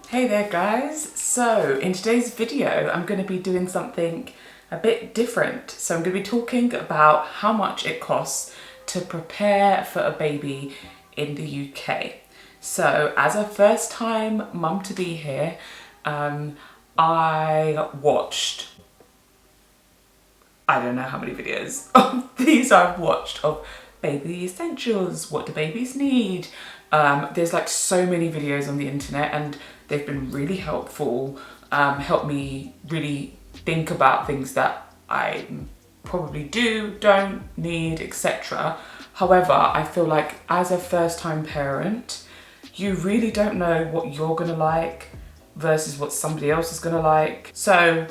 Hey there guys, so in today's video I'm going to be doing something a bit different. So I'm going to be talking about how much it costs to prepare for a baby in the UK. So as a first time mum to be here, I watched, I don't know how many videos of these I've watched of baby essentials, what do babies need. There's like so many videos on the internet and they've been really helpful, helped me really think about things that I probably don't need, etc. However, I feel like as a first time parent, you really don't know what you're gonna like versus what somebody else is gonna like. So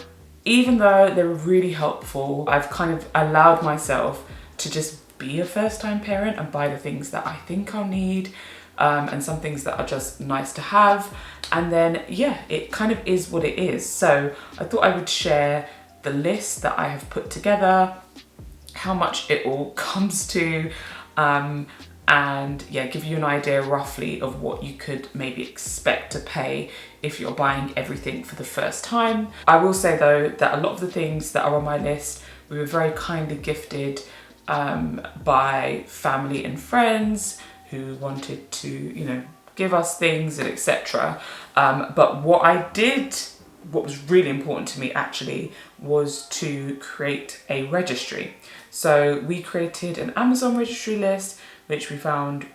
even though they were really helpful, I've kind of allowed myself to just be a first time parent and buy the things that I think I'll need, and some things that are just nice to have. And then, yeah, it kind of is what it is. So I thought I would share the list that I have put together, how much it all comes to, and yeah, give you an idea roughly of what you could maybe expect to pay if you're buying everything for the first time. I will say though that a lot of the things that are on my list, we were very kindly gifted by family and friends who wanted to, you know, give us things and etc. But what was really important to me actually was to create a registry. So we created an Amazon registry list, which we found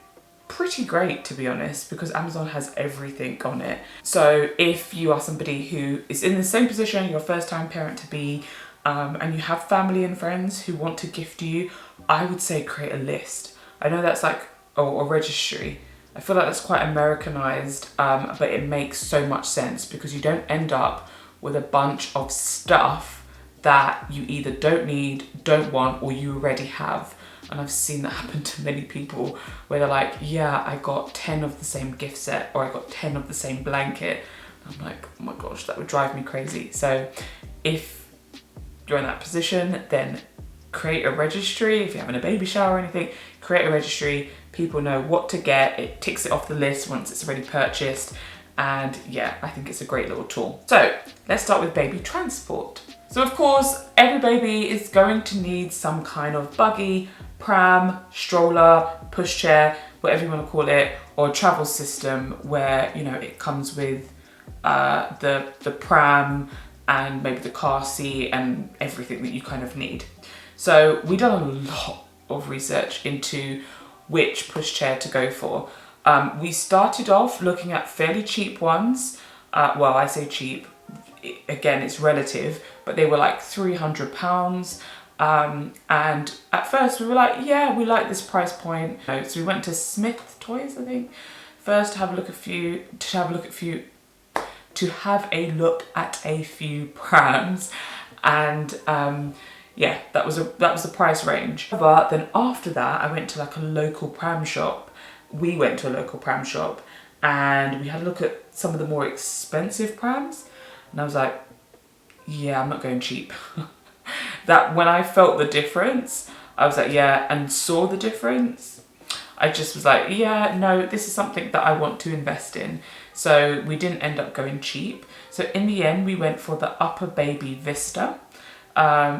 pretty great, to be honest, because Amazon has everything on it. So if you are somebody who is in the same position, you're a first time parent to be, and you have family and friends who want to gift you, I would say create a list. I know that's like, a registry. I feel like that's quite Americanized, but it makes so much sense because you don't end up with a bunch of stuff that you either don't need, don't want, or you already have. And I've seen that happen to many people where they're like, yeah, I got 10 of the same gift set, or I got 10 of the same blanket. I'm like, oh my gosh, that would drive me crazy. So if you're in that position, then create a registry. If you're having a baby shower or anything, create a registry. People know what to get. It ticks it off the list once it's already purchased. And yeah, I think it's a great little tool. So let's start with baby transport. So of course, every baby is going to need some kind of buggy, pram, stroller, pushchair, whatever you want to call it, or a travel system where, you know, it comes with the pram and maybe the car seat and everything that you kind of need. So we done a lot of research into which pushchair to go for. We started off looking at fairly cheap ones. Well, I say cheap, again, it's relative, but they were like £300. And at first we were like, yeah, we like this price point. So we went to Smith Toys, I think, first to have a look at a few prams. And yeah, that was the price range. But then after that, I went to like a local pram shop. We went to a local pram shop and we had a look at some of the more expensive prams. And I was like, yeah, I'm not going cheap. That when I felt the difference, I was like, yeah, and saw the difference, I just was like, yeah, no, this is something that I want to invest in. So we didn't end up going cheap. So in the end, we went for the Upper Baby Vista.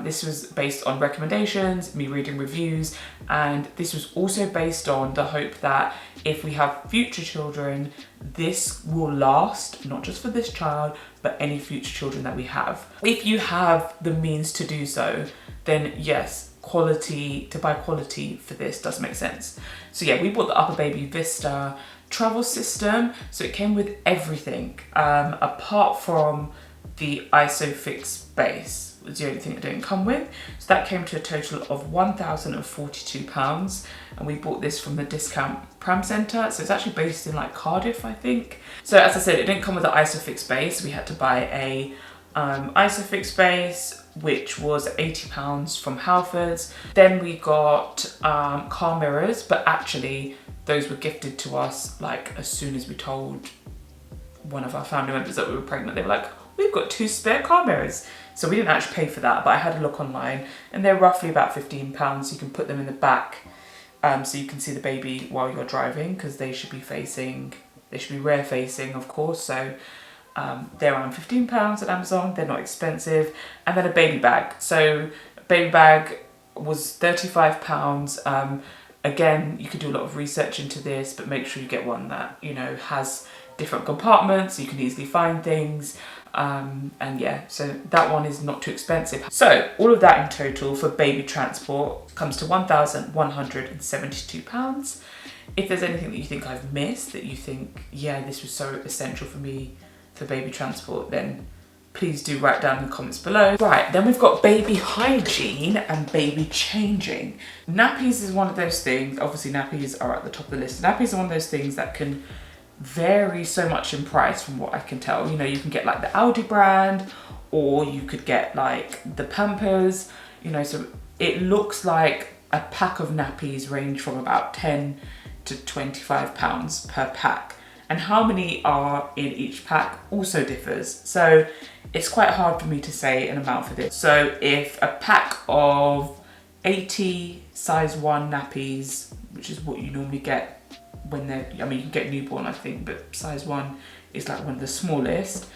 This was based on recommendations, me reading reviews, and this was also based on the hope that if we have future children, this will last, not just for this child, but any future children that we have. If you have the means to do so, then yes, to buy quality for this does make sense. So yeah, we bought the Upper Baby Vista travel system. So it came with everything, apart from the ISOFIX base. Was the only thing it didn't come with. So that came to a total of £1,042, and we bought this from the Discount Pram Centre. So it's actually based in like Cardiff, I think. So as I said, it didn't come with the ISOFIX base. We had to buy a ISOFIX base, which was £80 from Halfords. Then we got car mirrors, but actually those were gifted to us like as soon as we told one of our family members that we were pregnant. They were like, we've got 2 spare car mirrors. So we didn't actually pay for that, but I had a look online and they're roughly about £15. You can put them in the back so you can see the baby while you're driving, because they should be rear facing, of course. So They're around £15 at Amazon. They're not expensive. And then a baby bag. So a baby bag was £35. Again, you could do a lot of research into this, but make sure you get one that, you know, has different compartments, you can easily find things. And yeah, so that one is not too expensive. So all of that in total for baby transport comes to £1,172. If there's anything that you think I've missed, that you think, yeah, this was so essential for me for baby transport, then please do write down in the comments below. Right, then we've got baby hygiene and baby changing. Nappies is one of those things, obviously nappies are at the top of the list. Nappies are one of those things that can vary so much in price from what I can tell. You know, you can get like the Aldi brand, or you could get like the Pampers, you know, so it looks like a pack of nappies range from about £10 to £25 per pack. And how many are in each pack also differs. So it's quite hard for me to say an amount for this. So if a pack of 80 size 1 nappies, which is what you normally get when they're, I mean, you can get newborn, I think, but size 1 is like one of the smallest.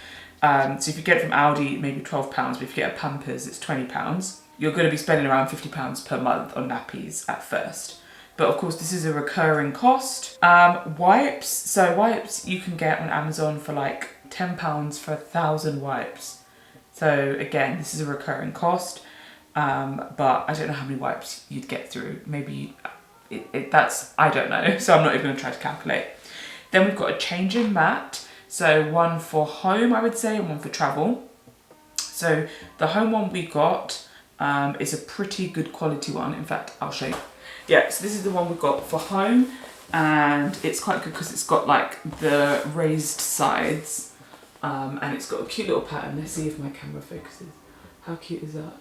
So if you get it from Aldi, maybe £12, but if you get a Pampers, it's £20. You're going to be spending around £50 per month on nappies at first. But of course, this is a recurring cost. Wipes, so wipes you can get on Amazon for like £10 for 1,000 wipes. So again, this is a recurring cost, but I don't know how many wipes you'd get through. Maybe that's, I don't know, so I'm not even gonna try to calculate. Then we've got a changing mat. So one for home, I would say, and one for travel. So the home one we got is a pretty good quality one. In fact, I'll show you. Yeah, so this is the one we got for home, and it's quite good because it's got like the raised sides, and it's got a cute little pattern. Let's see if my camera focuses. How cute is that?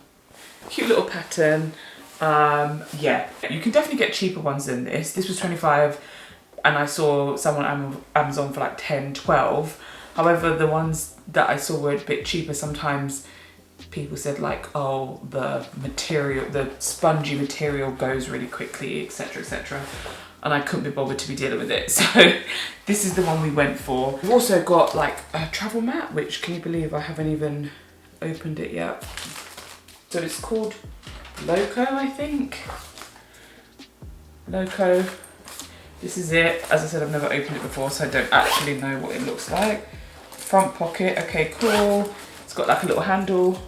Cute little pattern. Yeah, you can definitely get cheaper ones than this. This was 25, and I saw some on Amazon for like 10, 12. However, the ones that I saw were a bit cheaper. Sometimes people said like, oh, the material, the spongy material goes really quickly, etc, etc, and I couldn't be bothered to be dealing with it, so this is the one we went for. We've also got like a travel mat, which, can you believe I haven't even opened it yet? So it's called Loco, I think. Loco. This is it. As I said, I've never opened it before, so I don't actually know what it looks like. Front pocket, okay, cool. It's got like a little handle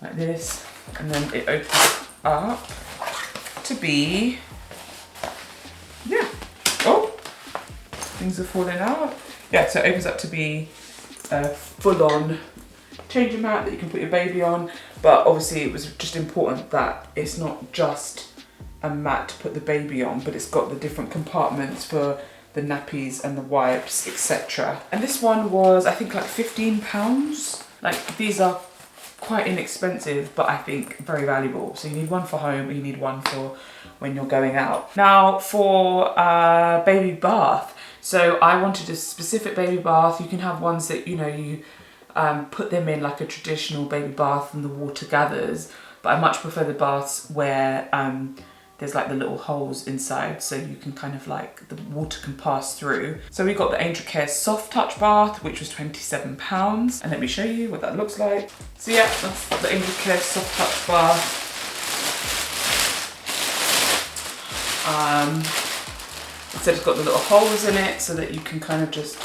like this, and then it opens up to be, yeah, oh, things are falling out. Yeah, so it opens up to be a full-on changing mat that you can put your baby on, but obviously it was just important that it's not just a mat to put the baby on, but it's got the different compartments for the nappies and the wipes, etc. And this one was, I think, like £15. Like, these are quite inexpensive, but I think very valuable. So you need one for home, and you need one for when you're going out. Now for baby bath. So I wanted a specific baby bath. You can have ones that, you know, you put them in like a traditional baby bath and the water gathers, but I much prefer the baths where there's like the little holes inside, so you can kind of like, the water can pass through. So we got the Angel Care Soft Touch Bath, which was £27. And let me show you what that looks like. So yeah, that's the Angel Care Soft Touch Bath. It said it's got the little holes in it so that you can kind of just,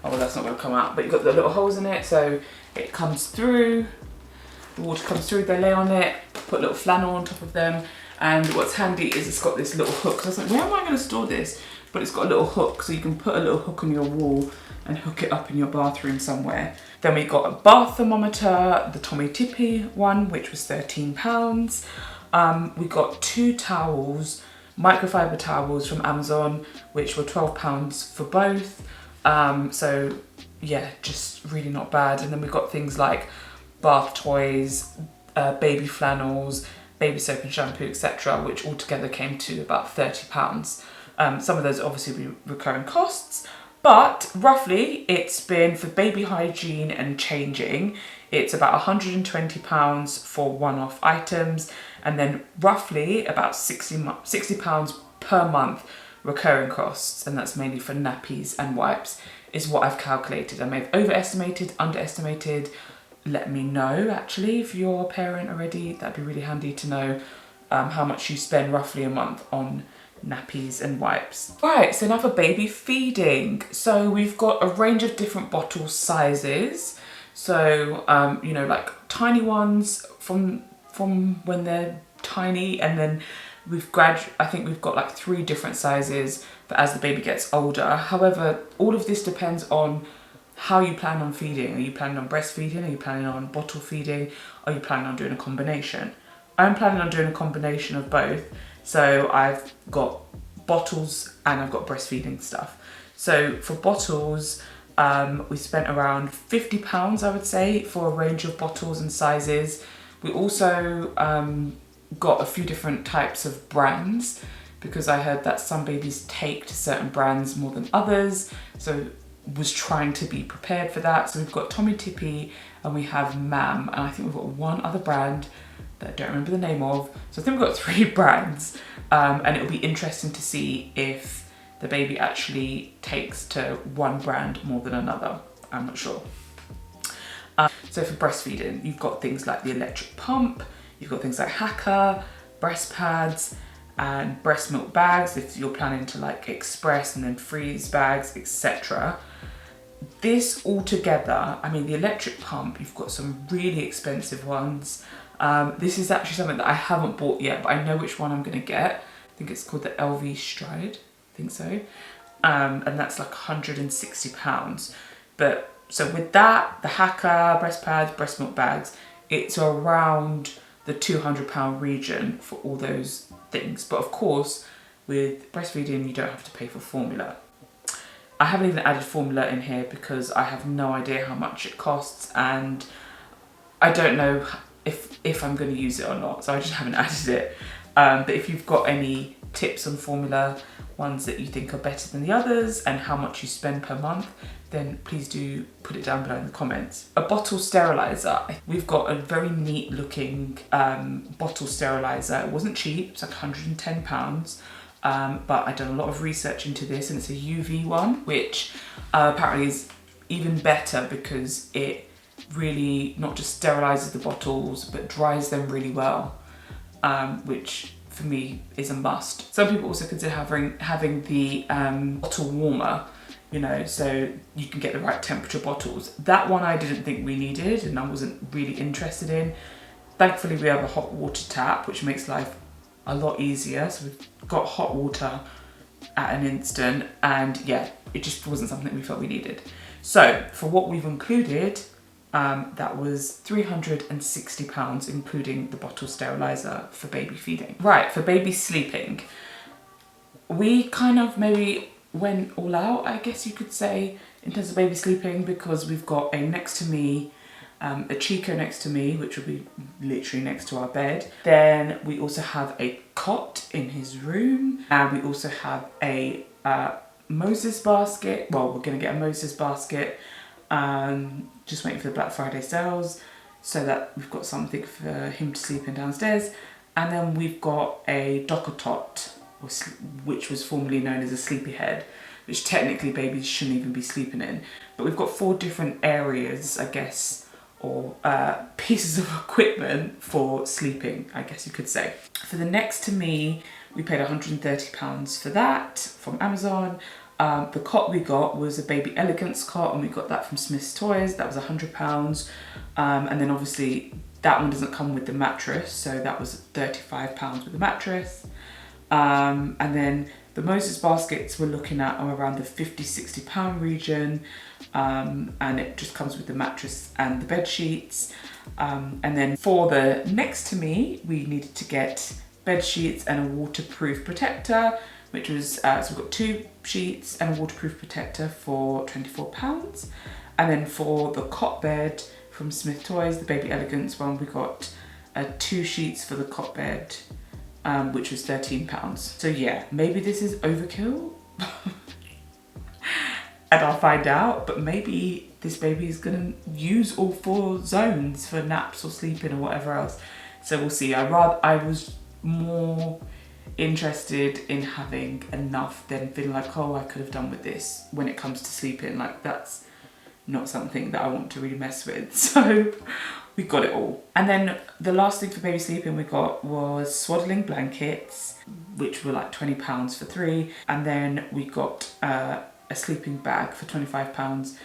oh well, that's not going to come out, but you've got the little holes in it, so it comes through, the water comes through, they lay on it, put a little flannel on top of them. And what's handy is it's got this little hook. So I was like, where am I going to store this? But it's got a little hook, so you can put a little hook on your wall and hook it up in your bathroom somewhere. Then we got a bath thermometer, the Tommy Tippy one, which was £13. We got 2 towels, microfiber towels from Amazon, which were £12 for both. So yeah, just really not bad. And then we got things like bath toys, baby flannels, baby soap and shampoo, etc., which altogether came to about £30. Some of those obviously will be recurring costs, but roughly it's been, for baby hygiene and changing, it's about £120 for one-off items, and then roughly about £60 per month recurring costs, and that's mainly for nappies and wipes. is what I've calculated. I may have overestimated, underestimated. Let me know actually if you're a parent already. That'd be really handy to know how much you spend roughly a month on nappies and wipes. Right, so now for baby feeding. So we've got a range of different bottle sizes. So, you know, like tiny ones from when they're tiny, and then I think we've got like 3 different sizes for as the baby gets older. However, all of this depends on how you plan on feeding. Are you planning on breastfeeding? Are you planning on bottle feeding? Are you planning on doing a combination? I'm planning on doing a combination of both. So I've got bottles and I've got breastfeeding stuff. So for bottles, we spent around £50, I would say, for a range of bottles and sizes. We also got a few different types of brands, because I heard that some babies take to certain brands more than others. So was trying to be prepared for that. So we've got Tommy Tippy and we have Mam, and I think we've got one other brand that I don't remember the name of. So I think we've got 3 brands, and it'll be interesting to see if the baby actually takes to one brand more than another. I'm not sure. So for breastfeeding, you've got things like the electric pump, you've got things like Hacker, breast pads, and breast milk bags if you're planning to like express and then freeze bags, etc. This all together, I mean, the electric pump, you've got some really expensive ones. This is actually something that I haven't bought yet, but I know which one I'm going to get. I think it's called the LV Stride, I think so. And that's like £160. But so with that, the Hacker, breast pads, breast milk bags, it's around the £200 region for all those things. But of course, with breastfeeding, you don't have to pay for formula. I haven't even added formula in here because I have no idea how much it costs, and I don't know if I'm going to use it or not, so I just haven't added it. But if you've got any tips on formula, ones that you think are better than the others, and how much you spend per month, then please do put it down below in the comments. A bottle sterilizer. We've got a very neat looking bottle sterilizer. It wasn't cheap, it's like £110. But I've done a lot of research into this, and it's a UV one, which apparently is even better because it really not just sterilizes the bottles but dries them really well, which for me is a must. Some people also consider having the bottle warmer, you know, so you can get the right temperature bottles. That one I didn't think we needed and I wasn't really interested in. Thankfully we have a hot water tap, which makes life a lot easier. So we've got hot water at an instant, and yeah, it just wasn't something we felt we needed. So for what we've included, that was £360, including the bottle sterilizer for baby feeding. Right, for baby sleeping, we kind of maybe went all out, I guess you could say, in terms of baby sleeping, because we've got a next to me, a Chico next to me, which will be literally next to our bed. Then we also have a cot in his room, and we also have a Moses basket. Well, we're gonna get a Moses basket. Just waiting for the Black Friday sales so that we've got something for him to sleep in downstairs. And then we've got a Docker Tot, which was formerly known as a sleepyhead, which technically babies shouldn't even be sleeping in. But we've got 4 different areas, I guess, or pieces of equipment for sleeping, I guess you could say. For the next to me, we paid £130 for that from Amazon. The cot we got was a Baby Elegance cot, and we got that from Smith's Toys. That was £100. And then obviously that one doesn't come with the mattress, so that was £35 with the mattress. And then the Moses baskets we're looking at are around the £50–60 region, and it just comes with the mattress and the bed sheets. And then for the next to me, we needed to get bed sheets and a waterproof protector, which was, so we've got 2 sheets and a waterproof protector for £24. And then for the cot bed from Smith Toys, the Baby Elegance one, we got 2 sheets for the cot bed, which was £13. So yeah, maybe this is overkill. And I'll find out, but maybe this baby is gonna use all 4 zones for naps or sleeping or whatever else. So we'll see. I was more interested in having enough than feeling like, oh, I could have done with this when it comes to sleeping. Like, that's not something that I want to really mess with. So we got it all. And then the last thing for baby sleeping we got was swaddling blankets, which were like £20 for 3. And then we got a sleeping bag for £25.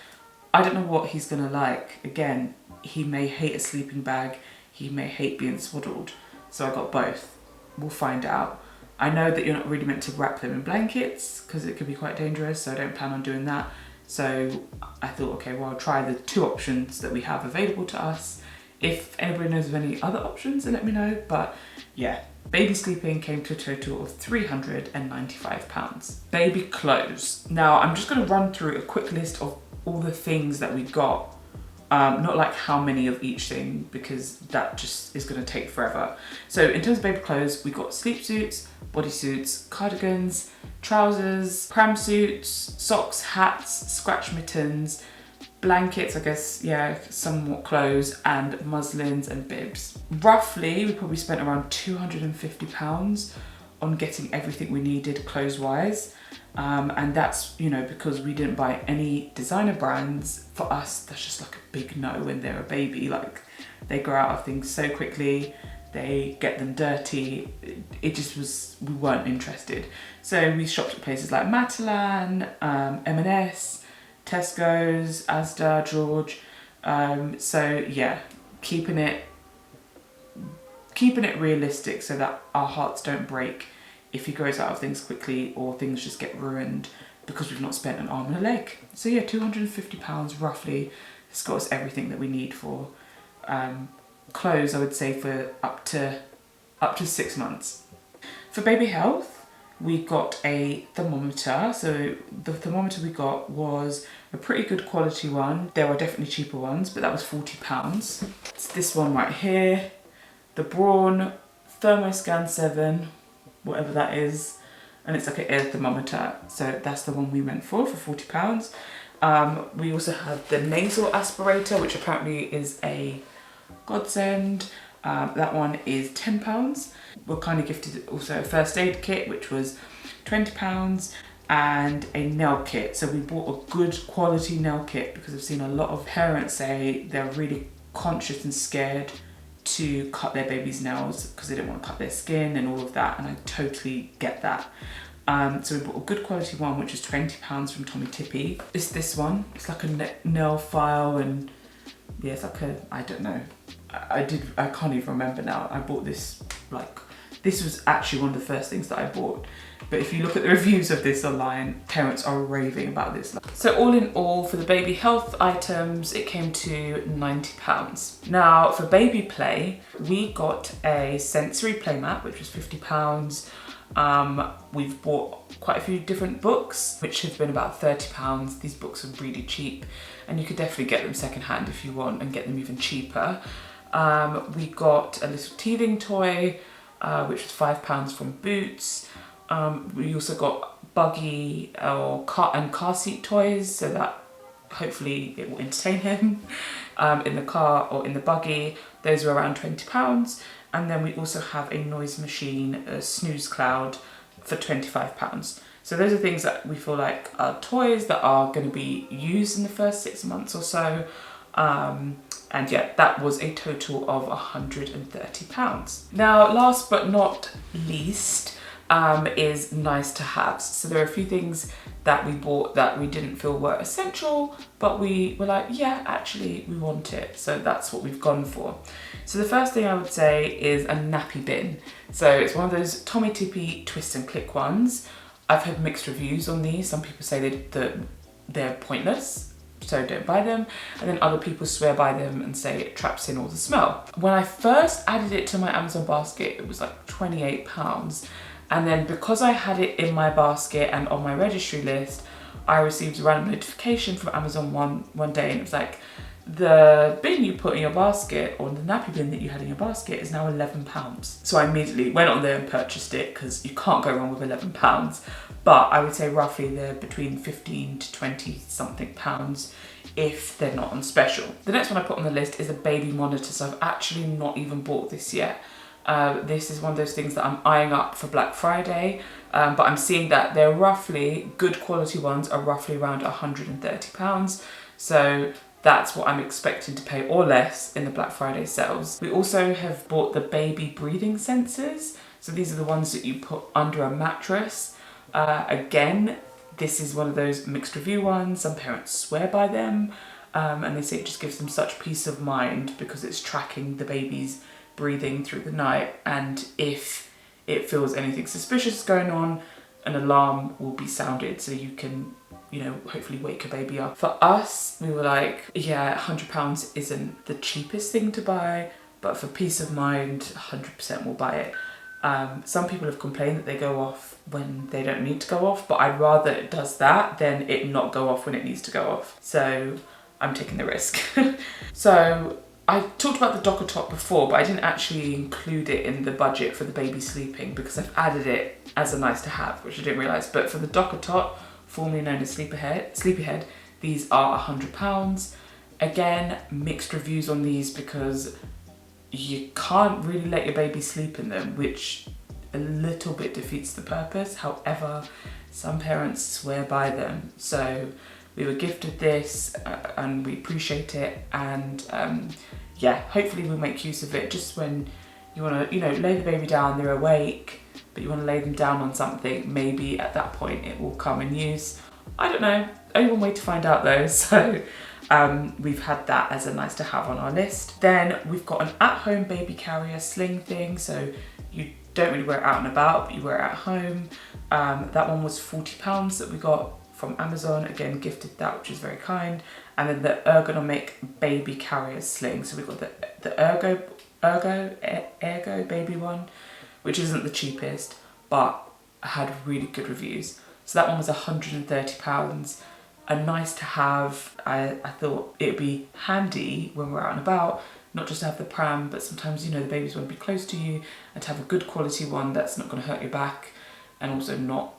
I don't know what he's gonna like. Again, he may hate a sleeping bag, he may hate being swaddled. So I got both. We'll find out. I know that you're not really meant to wrap them in blankets because it could be quite dangerous, so I don't plan on doing that. So I thought, okay, well, I'll try the 2 options that we have available to us. If anybody knows of any other options, then let me know. But yeah, baby sleeping came to a total of £395. Baby clothes. Now, I'm just going to run through a quick list of all the things that we got. Not like how many of each thing, because that just is going to take forever. So in terms of baby clothes, we got sleep suits, bodysuits, cardigans, trousers, pram suits, socks, hats, scratch mittens, blankets, I guess, yeah, somewhat clothes, and muslins and bibs. Roughly, we probably spent around £250 on getting everything we needed clothes-wise. And that's, you know, because we didn't buy any designer brands. For us, that's just like a big no when they're a baby. Like, they grow out of things so quickly, they get them dirty. It just was, we weren't interested. So we shopped at places like Matalan, M&S, Tesco's, Asda, George. So yeah, keeping it realistic so that our hearts don't break if he grows out of things quickly or things just get ruined because we've not spent an arm and a leg. So yeah, £250 roughly has got us everything that we need for clothes, I would say, for up to 6 months. For baby health, we got a thermometer. So the thermometer we got was a pretty good quality one. There are definitely cheaper ones, but that was £40. It's this one right here, the Braun Thermoscan 7, whatever that is, and it's like an air thermometer. So that's the one we went for £40. We also have the nasal aspirator, which apparently is a godsend. That one is £10. We're kind of gifted also a first aid kit, which was £20, and a nail kit. So we bought a good quality nail kit because I've seen a lot of parents say they're really conscious and scared to cut their baby's nails because they don't want to cut their skin and all of that, and I totally get that. So we bought a good quality one, which is £20 from Tommy Tippy. It's this one. It's like a nail file, and yeah, it's like a, I don't know. I can't even remember now. I bought this, like, this was actually one of the first things that I bought. But if you look at the reviews of this online, parents are raving about this. So all in all, for the baby health items, it came to £90. Now, for baby play, we got a sensory play mat, which was £50. We've bought quite a few different books, which have been about £30. These books are really cheap, and you could definitely get them secondhand if you want, and get them even cheaper. We got a little teething toy, which was £5 from Boots. We also got buggy or car seat toys, so that hopefully it will entertain him in the car or in the buggy. Those were around £20. And then we also have a noise machine, a snooze cloud, for £25. So those are things that we feel like are toys that are going to be used in the first 6 months or so. And yeah, that was a total of £130. Now, last but not least, is nice to haves. So there are a few things that we bought that we didn't feel were essential, but we were like, yeah, actually we want it. So that's what we've gone for. So the first thing I would say is a nappy bin. So it's one of those Tommy Tippy twist and click ones. I've heard mixed reviews on these. Some people say that they're pointless, so don't buy them. And then other people swear by them and say it traps in all the smell. When I first added it to my Amazon basket, it was like £28. And then because I had it in my basket and on my registry list, I received a random notification from Amazon one day, and it was like, the bin you put in your basket, or the nappy bin that you had in your basket, is now £11. So I immediately went on there and purchased it because you can't go wrong with £11. But I would say roughly they're between 15 to 20 something pounds if they're not on special. The next one I put on the list is a baby monitor. So I've actually not even bought this yet. This is one of those things that I'm eyeing up for Black Friday, but I'm seeing that they're roughly, good quality ones are roughly around £130. So that's what I'm expecting to pay or less in the Black Friday sales. We also have bought the baby breathing sensors. So these are the ones that you put under a mattress. Again, this is one of those mixed review ones. Some parents swear by them, and they say it just gives them such peace of mind because it's tracking the baby's breathing through the night, and if it feels anything suspicious going on, an alarm will be sounded so you can, you know, hopefully wake a baby up. For us, we were like, yeah, £100 isn't the cheapest thing to buy, but for peace of mind, 100% we'll buy it. Some people have complained that they go off when they don't need to go off, but I'd rather it does that than it not go off when it needs to go off. So I'm taking the risk. So I talked about the Docker Top before, but I didn't actually include it in the budget for the baby sleeping because I've added it as a nice to have, which I didn't realise. But for the Docker Top, formerly known as Sleepyhead, these are £100. Again, mixed reviews on these because you can't really let your baby sleep in them, which a little bit defeats the purpose. However, some parents swear by them. So we were gifted this and we appreciate it, and yeah, hopefully we'll make use of it just when you want to, you know, lay the baby down, they're awake, but you want to lay them down on something, maybe at that point it will come in use. I don't know, only one way to find out though, so we've had that as a nice to have on our list. Then we've got an at-home baby carrier sling thing, so you don't really wear it out and about, but you wear it at home. That one was £40 that we got from Amazon, again gifted that, which is very kind. And then the ergonomic baby carrier sling, so we've got the Ergo baby one, which isn't the cheapest, but had really good reviews. So that one was £130, a nice to have. I thought it'd be handy when we're out and about, not just to have the pram, but sometimes, you know, the babies want to be close to you, and to have a good quality one that's not going to hurt your back and also not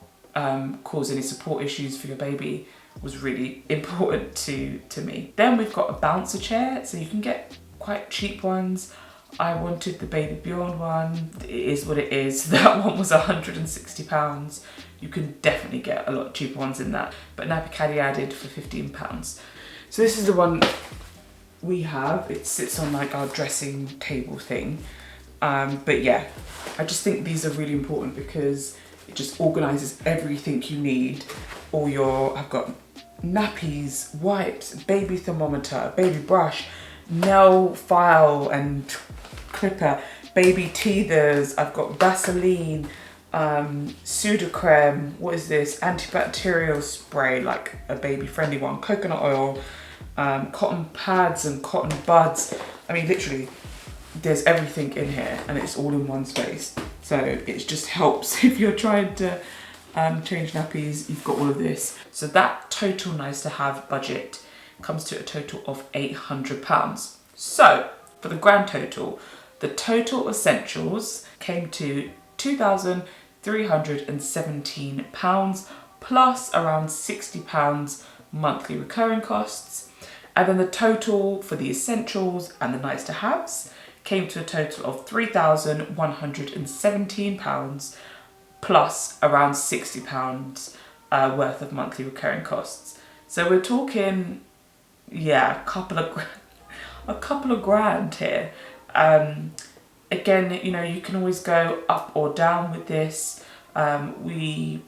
cause any support issues for your baby was really important to me. Then we've got a bouncer chair, so you can get quite cheap ones. I wanted the Baby Beyond one. It is what it is. That one was £160. You can definitely get a lot cheaper ones in that, but Nappy Caddy added for £15. So this is the one we have. It sits on like our dressing table thing. But yeah, I just think these are really important because it just organises everything you need. I've got nappies, wipes, baby thermometer, baby brush, nail file and clipper, baby teethers. I've got Vaseline, Sudocreme, what is this? Antibacterial spray, like a baby friendly one, coconut oil, cotton pads and cotton buds. I mean, literally, there's everything in here and it's all in one space. So it just helps if you're trying to change nappies, you've got all of this. So that total nice to have budget comes to a total of £800. So for the grand total, the total essentials came to £2,317 plus around £60 monthly recurring costs. And then the total for the essentials and the nice to haves came to a total of £3,117 plus around £60 worth of monthly recurring costs. So we're talking, yeah, a couple of grand here. Again, you know, you can always go up or down with this. We,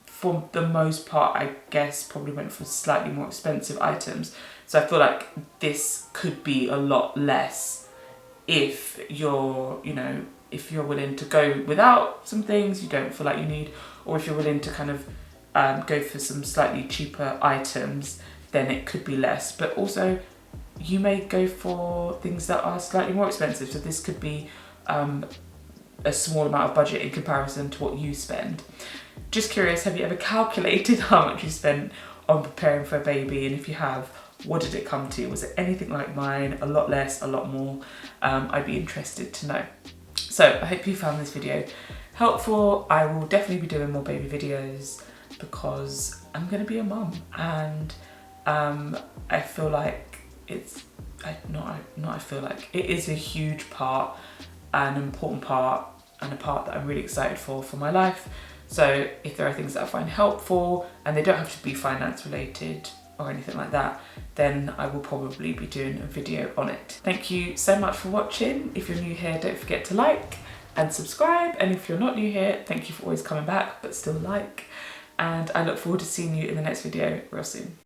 for the most part, I guess, probably went for slightly more expensive items. So I feel like this could be a lot less if you're, you know, if you're willing to go without some things you don't feel like you need, or if you're willing to kind of go for some slightly cheaper items, then it could be less. But also, you may go for things that are slightly more expensive. So this could be a small amount of budget in comparison to what you spend. Just curious, have you ever calculated how much you spent on preparing for a baby? And if you have, what did it come to? Was it anything like mine? A lot less, a lot more? I'd be interested to know. So I hope you found this video helpful. I will definitely be doing more baby videos because I'm gonna be a mum, and I feel like it is a huge part an important part and a part that I'm really excited for my life. So if there are things that I find helpful and they don't have to be finance related or anything like that, then I will probably be doing a video on it. Thank you so much for watching. If you're new here, don't forget to like and subscribe. And if you're not new here, thank you for always coming back, but still like. And I look forward to seeing you in the next video real soon.